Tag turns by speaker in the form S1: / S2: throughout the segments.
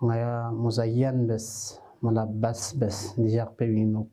S1: ngaya muzayyan bes mulabbas bes dijak pewinuk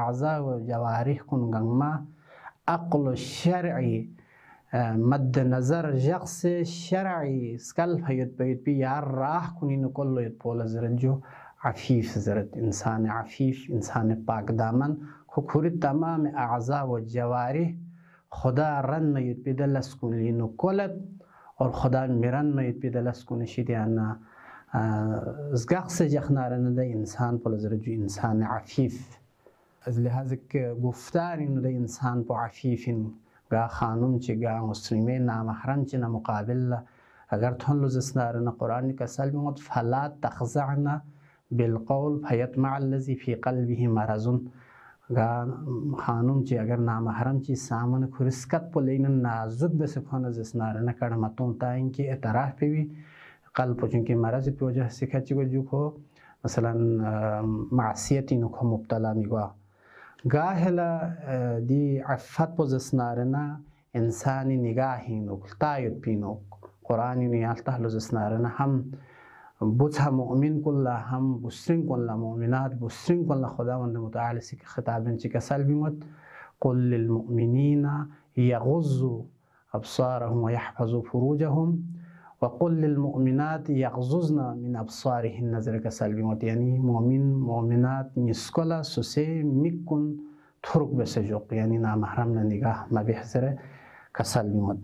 S1: اعضاء و جوارح کن گنگما عقل و شرعی مد نظر جقس شرعی سکل فید بید بی یار راه کنی نکل ید پول زرد جو عفیف زرد انسان عفیف انسان پاک دامن خوری تمام اعضاء و جوارح خدا رن مید بی دلس کنی نکلت اور خدا میرن مید بی دلس کنی شیدیانا زگاقس جخنارن ده انسان پل زرجو انسان عفیف از لحاظ که گفتارین ده انسان پو عفیفین گا خانم چی گا مسلمه نامحرم چی نمقابل اگر تون لزسنارن قرآن که سال بیمود فلا تخزعنا بالقول فیطمع الذی فی قلبه مرضون گا خانم چی اگر نامحرم چی سامن کرسکت پو لین نازک بسکون زسنارن کڑمتون تا اینکه اعتراف پیوی قلب چونکه مرض په وجه سکه چې جو کو مثلا معصیتی نو کو مبتلا میگوا گاهلا دی عفت په زسنارنا انسانی نگاهی نو تایت پینو قرآنی نو یالته زسنارنا هم بوتها مؤمن کلا هم بسرین کلا مؤمنات بسرین کلا خداوند متعال سکه خطابن چې کسل بیمت قل للمؤمنین یغضوا ابصارهم ويحفظوا فروجهم وقل للمؤمنات يغضضن من ابصارهن نظر كسلبي موت يعني مؤمن مؤمنات نسكولا سوسي ميكون ترك بسجوق يعني نامحرم نگاه ما بيحزره كسلبي موت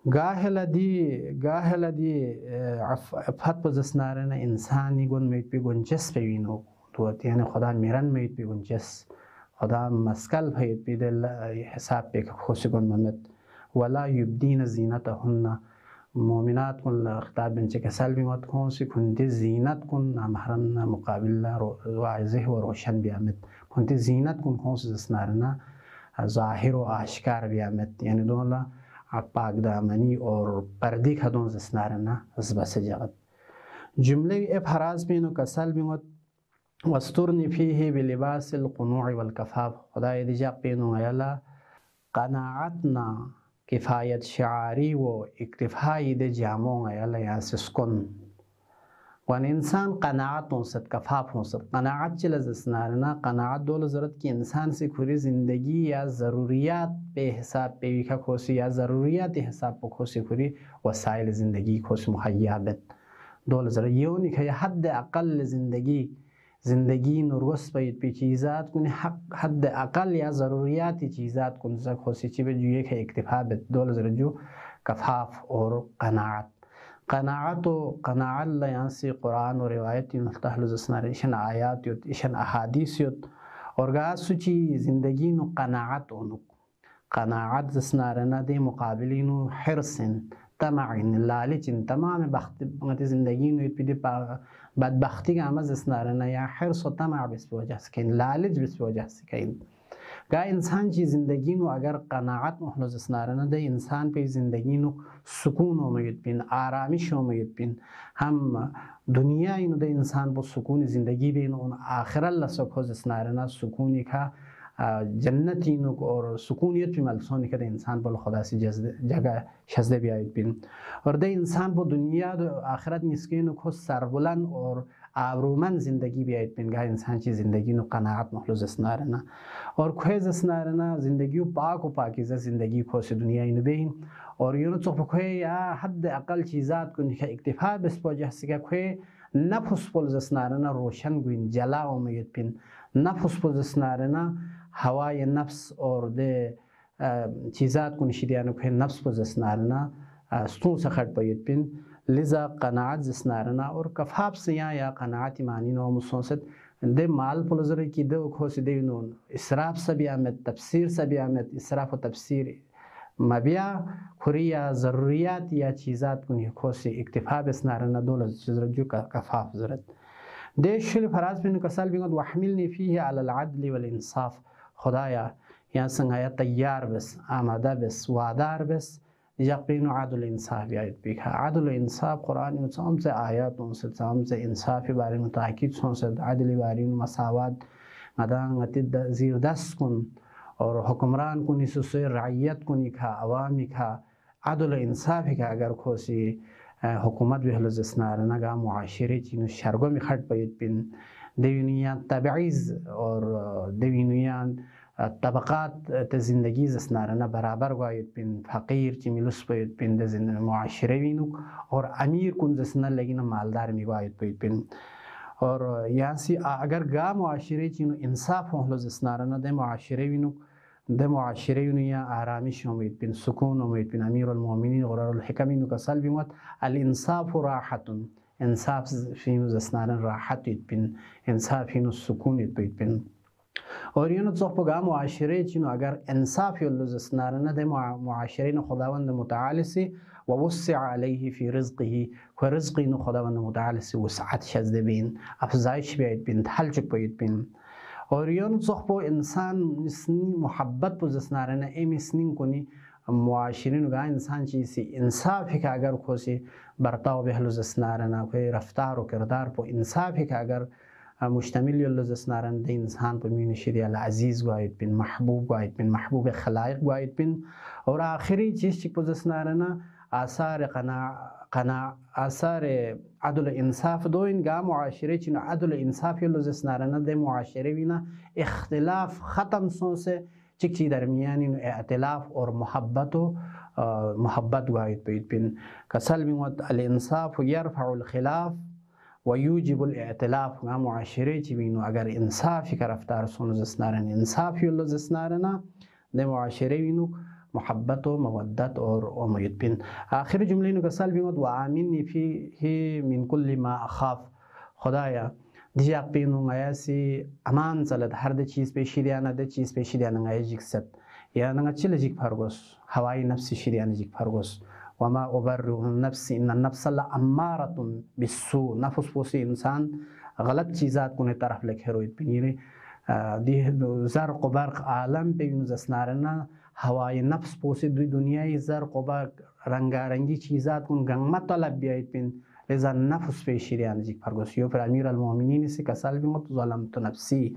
S1: گاهلا دي عفت بزسنارنا انساني گون ميت بيگون جس بيوينو توت يعني خدا میرن ميت بيگون جس خدا مسكال بيت بيدل حساب بيك خوشي گون ممت ولا يبدين زينتهن مؤمنات کن خطاب بنچه کسل بیمت کن سی کنتی زینت کن نامحرم مقابل واضح و روشن بیامد کنتی زینت کن سی زسنارنا ظاهر و آشکار بیامد یعنی دولا پاک دامنی اور پردی کدون زسنارنا زبس جغد جمله افراز بینو کسل بیمت واسترنی فیه بلباس القنوع والکفاف خدای دی جاق بینو ایلا قناعتنا کفایت شعاری و اکتفایی ده جامعه ایلا یا سسکن وان انسان قناعت هونست کفاف هونست قناعت چل زسنارنا قناعت دول ضرورت کی انسان سے کھوری زندگی یا ضروریات به حساب پیوی کا کھوسی یا ضروریات حساب پا کھوسی کھوری وسائل زندگی کھوسی محیابت دول ضرورت یونی که حد اقل زندگی نرگس باید پی چیزات کنی حد اقل یا ضروریاتی چیزات کن زک خوصی چی به جو یک اکتفا بد دول زرجو کفاف اور قناعت و قناعت لیانسی قرآن و روایتی نلتحل زسنار ایشن آیات یود ایشن احادیث یود اور گاسو چی زندگی نو قناعت اونو قناعت زسنارنا دی مقابلینو حرسن طمعین لالچن تمام بخت زندگی نو یود پیدی بدبختی که همه زسنارنا یا حرس و طمع بس بوجه سکین لالچ بس بوجه سکین گا انسان چی زندگی نو اگر قناعت محلو زسنارنا ده انسان پی زندگی نو سکون امید بین آرامش امید بین هم دنیا اینو ده انسان با سکون زندگی بین اون آخر اللہ سکو زسنارنا سکونی که جنتی نو اور سکونیت پی ملسونی که ده انسان با خدا سی جگہ شزده بیاید بین اور ده انسان با دنیا ده آخرت مسکینو که سربلند اور آبرومند زندگی بیاید بین گاه انسان چی زندگی نو قناعت محلو زسنارنا اور کوه زسنارنا زندگی پاک و پاکیزه زندگی کوسی دنیا اینو بین اور یونو چوخ کوه یا حد اقل چیزات کنی که اکتفا بس پوجه سکه کوه نفس پول زسنارنا روشن گوین جلا امید بین نفس پول زسنارنا هوای نفس اور ده چیزات کنی شدیانو که نفس پول زسنارنا ستون سخت باید بین لذا قناعت زسنارنا اور کفاف سیاں یا قناعت معنی نو مسونست ده مال پلزره کی ده خوش ده نون اسراف سبی آمد تفسیر سبی آمد اسراف و تفسیر مبیا خوری یا ضروریات یا چیزات کنی خوشی اکتفا بسنارنا دولت چیزر جو کفاف زرد ده شل فراز بینو کسال بینگد وحملنی فیه علی العدل والانصاف خدایا یا سنگایا تیار بس آماده بس وادار بس یقین عدل انصاف بیاید بیکا عدل انصاف قرآن میں تمام سے آیات سے تمام سے انصاف بارے میں تاکید سے عدل بارے میں مساوات مدانت زیر دست کن اور حکمران کنی سے رعیت کنی کا عوامی کا عدل انصاف کا اگر کوسی حکومت به لزسنار نگا معاشره چینو شرگو می خرد باید بین دوینیان تبعیض اور دوینیان طبقات زندگی زسنارنا برابر گوید بین فقیر چی میلوس باید بین دزن معاشره وینو اور امیر کن زسنا لگینا مالدار میگوید بین اور یانسی اگر گا معاشره چینو انصاف هلو زسنارنا ده معاشره وینو یا آرامش امید بین سکون امید بین امیر المؤمنین غرار الحکمینو کسال بیمت الانصاف راحتون انصاف فینو زسنارن راحت بین انصاف فینو سکون بین اور یونو تصف بگا معاشره چینو اگر انصاف یلو زسنارنه ده معاشرین خداوند متعالسی و وسع علیه فی رزقه و رزقین خداوند متعالسی وسعت شزده بین افزایش بیاید بین تحلچک باید بین اور یونو تصف انسان محبت بو زسنارنه امی سنین کنی معاشرین گا انسان چیزی انصافی که اگر کوسی برتاو بهلو زسنارنه کوئی رفتار و کردار پو انصافی که اگر مشتمل یلو زسنارن ده انسان پر مین شدی العزیز گوید بین محبوب گوید بین محبوب خلایق گوید بین اور آخری چیز چی پر زسنارن آثار عدل انصاف دو این گا معاشره چین عدل انصاف یلو زسنارن ده معاشره وینا اختلاف ختم سونسه چی درمیان این اعتلاف اور محبت گوید بین کسل بیمت الانصاف یرفع الخلاف و یوجب الاعتلاف گا معاشره چی بینو اگر انصافی که رفتار سونو زسنارن انصافی یلو زسنارن ده معاشره وینو محبت و مودت اور امید بین آخر جمله اینو کسال بیمت و آمینی فیه من کل ما اخاف خدایا دیجاق بینو غیاسی امان زلد هر ده چیز پیشیدیانه ده چیز پیشیدیانه غیاس جکست یا نگا چیل جیک پرگوس هوای نفسی شیدیانه جیک پرگوس وما أبرئ النفس إن النفس لأمارة بالسوء نفس پوسی انسان غلط چیزات کنه طرف لک هروید بینیره دی زرق و برق عالم بینو زسنارنا هوای نفس پوسی دوی دنیای زرق و برق رنگارنگی چیزات کن گنگ مطلب بیاید بین لذا نفس پیشیریان جیک پرگوس یو پر امیر المؤمنین سی کسال بیمت ظلمت نفسی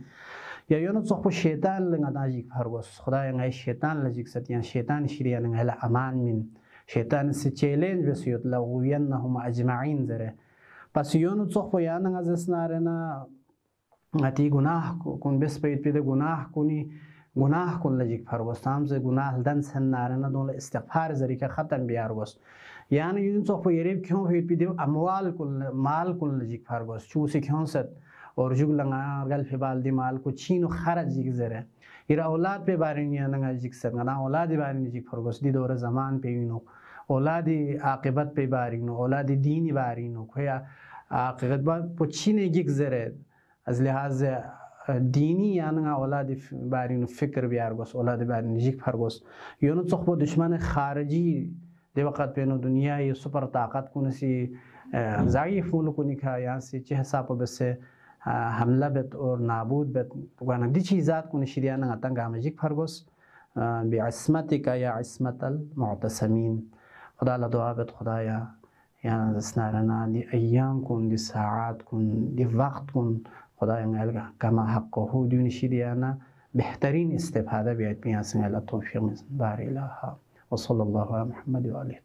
S1: یا یونو صحب شیطان لنگا ناجیک پرگوس خدای نگای شیطان لجیک ست یا شیطان شیریان نگای امان من شیطان سی چیلنج بسیوت لغوینهم اجمعین زره پس یونو تصخ یانن از اسنارنا اتی گناه کن بس بید پیده گناه کن لجیک پرگوست هم زه گناه دن سن نارنا دون استغفار زری که ختم بیارگوست یعنی یون تصخ یریب کیون پید پیده اموال کن مال کن لجیک پرگوست چوسی کیون ست اور جوگ لنگا گل فی بالدی مال کو چینو خرج جیک زره ایرا اولاد پی بارین یانن جیک ست گنا اولادی بارین جیک پرگوست دی دور زمان پیوینو اولادی عاقبت پی بارینو اولادی دینی بارینو کویا عاقبت با پچینه گیگ زره از لحاظ دینی یعنی اولادی بارینو فکر بیارگوس اولادی بارینو جیگ پرگوس یونو تصخ دشمن خارجی دی وقت بینو دنیای سپر طاقت کنسی ضعیف ملکونی که یعنی چه حساب بسه حمله بت اور نابود بت وانا دی چیزات کنی شریعه نگاتن گامه جیگ پرگوس بعصمتك یا عصمت المعتصمین خدا الله دعا بد خدایا یا دسنارنا دی ایام کن دی ساعات کن دی وقت کن خدایا نگل کما حقه دیون شیریانا بهترین استفاده بیاید بیان سنگل توفیق بار الها و صلی الله علی محمد و آله